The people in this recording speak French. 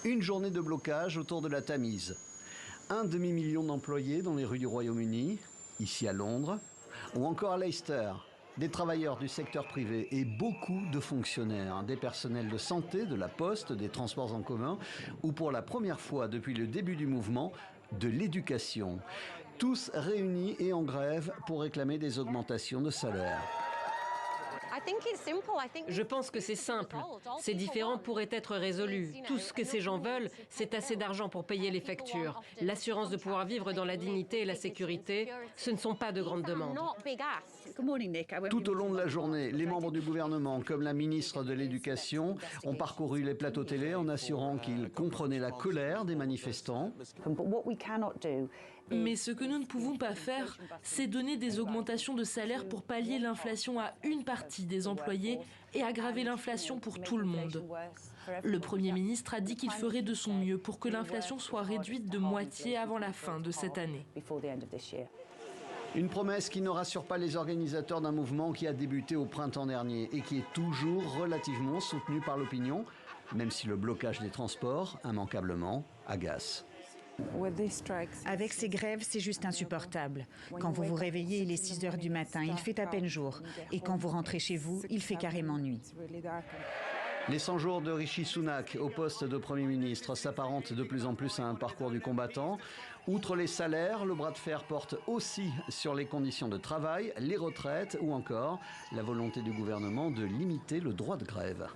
Une journée de blocage autour de la Tamise. 1,5 million d'employés dans les rues du Royaume-Uni, ici à Londres, ou encore à Leicester. Des travailleurs du secteur privé et beaucoup de fonctionnaires, des personnels de santé, de la poste, des transports en commun, ou pour la première fois depuis le début du mouvement, de l'éducation. Tous réunis et en grève pour réclamer des augmentations de salaire. Je pense que c'est simple. Ces différends pourraient être résolus. Tout ce que ces gens veulent, c'est assez d'argent pour payer les factures. L'assurance de pouvoir vivre dans la dignité et la sécurité, ce ne sont pas de grandes demandes. Tout au long de la journée, les membres du gouvernement, comme la ministre de l'Éducation, ont parcouru les plateaux télé en assurant qu'ils comprenaient la colère des manifestants. Mais ce que nous ne pouvons pas faire, c'est donner des augmentations de salaire pour pallier l'inflation à une partie des employés et aggraver l'inflation pour tout le monde. Le Premier ministre a dit qu'il ferait de son mieux pour que l'inflation soit réduite de moitié avant la fin de cette année. Une promesse qui ne rassure pas les organisateurs d'un mouvement qui a débuté au printemps dernier et qui est toujours relativement soutenu par l'opinion, même si le blocage des transports, immanquablement, agace. Avec ces grèves, c'est juste insupportable. Quand vous vous réveillez, il est 6 heures du matin, il fait à peine jour. Et quand vous rentrez chez vous, il fait carrément nuit. Les 100 jours de Rishi Sunak au poste de Premier ministre s'apparentent de plus en plus à un parcours du combattant. Outre les salaires, le bras de fer porte aussi sur les conditions de travail, les retraites ou encore la volonté du gouvernement de limiter le droit de grève.